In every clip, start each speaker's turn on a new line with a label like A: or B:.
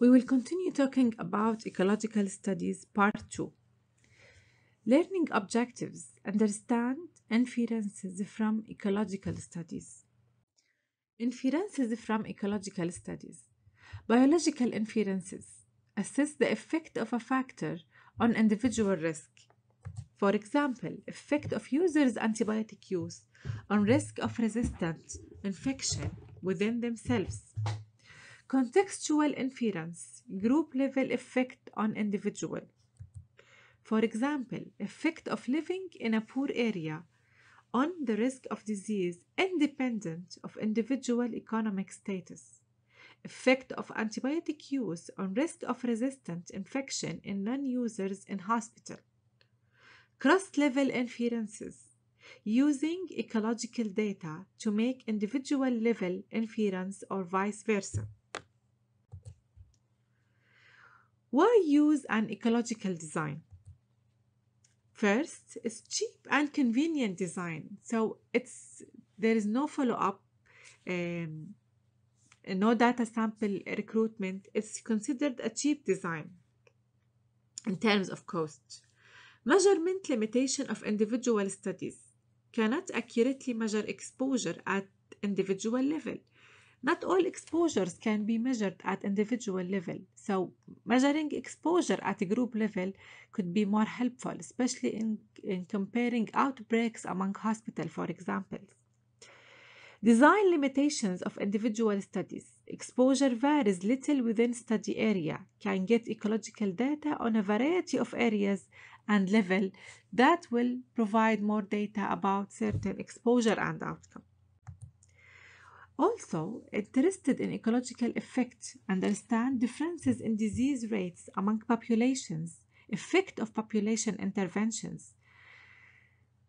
A: We will continue talking about ecological studies part 2. Learning objectives. Understand inferences from ecological studies. Inferences from ecological studies. Biological inferences assess the effect of a factor on individual risk. For example, effect of users' antibiotic use on risk of resistant infection within themselves. Contextual inference, group level effect on individual. For example, effect of living in a poor area on the risk of disease independent of individual economic status. Effect of antibiotic use on risk of resistant infection in non-users in hospital. Cross-level inferences, using ecological data to make individual level inference or vice versa. Why use an ecological design? First, it's cheap and convenient design. So there is no follow-up, um, no data sample recruitment. It's considered a cheap design in terms of cost. Measurement limitation of individual studies cannot accurately measure exposure at individual level. Not all exposures can be measured at individual level. So measuring exposure at a group level could be more helpful, especially in comparing outbreaks among hospitals, for example. Design limitations of individual studies. Exposure varies little within study area. Can get ecological data on a variety of areas and level that will provide more data about certain exposure and outcome. Also, interested in ecological effects, understand differences in disease rates among populations, effect of population interventions.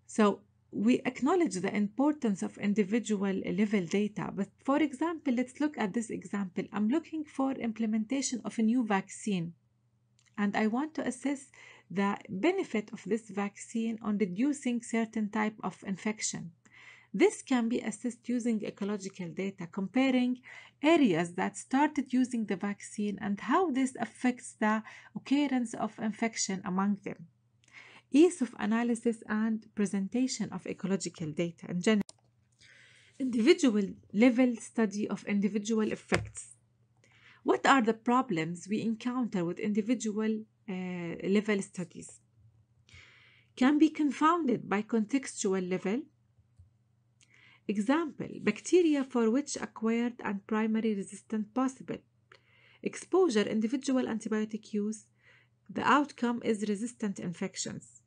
A: So, we acknowledge the importance of individual level data, but for example, let's look at this example. I'm looking for implementation of a new vaccine, and I want to assess the benefit of this vaccine on reducing certain type of infection. This can be assessed using ecological data, comparing areas that started using the vaccine and how this affects the occurrence of infection among them. Ease of analysis and presentation of ecological data in general. Individual level study of individual effects. What are the problems we encounter with individual level studies? Can be confounded by contextual level. Example, bacteria for which acquired and primary resistant possible. Exposure, individual antibiotic use. The outcome is resistant infections.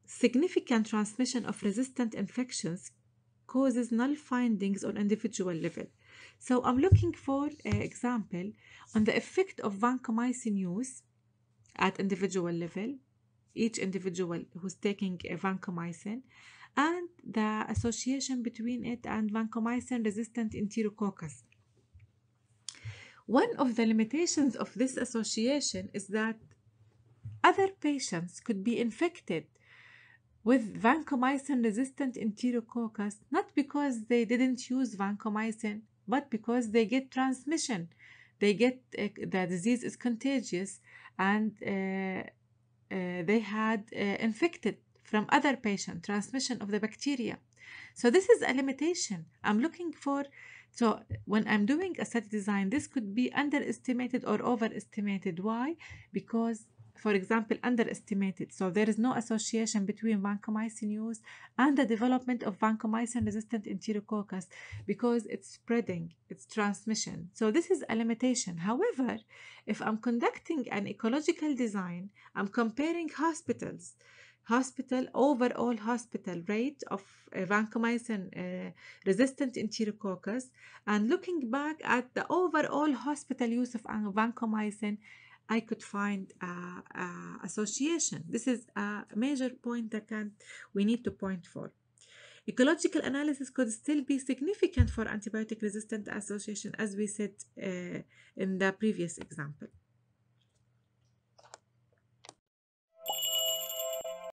A: Significant transmission of resistant infections causes null findings on individual level. So I'm looking for an example on the effect of vancomycin use at individual level, each individual who's taking a vancomycin, and the association between it and vancomycin resistant enterococcus. One of the limitations of this association is that other patients could be infected with vancomycin resistant enterococcus not because they didn't use vancomycin, but because they get transmission. They get the disease is contagious, and they had infected from other patient transmission of the bacteria. So this is a limitation I'm looking for. So when I'm doing a study design, this could be underestimated or overestimated. Why? Because, for example, underestimated. So there is no association between vancomycin use and the development of vancomycin resistant enterococcus because it's spreading, it's transmission. So this is a limitation. However, if I'm conducting an ecological design, I'm comparing overall hospital rate of vancomycin resistant enterococcus and looking back at the overall hospital use of vancomycin, I could find association. This is a major point that we need to point for. Ecological analysis could still be significant for antibiotic resistant association, as we said in the previous example.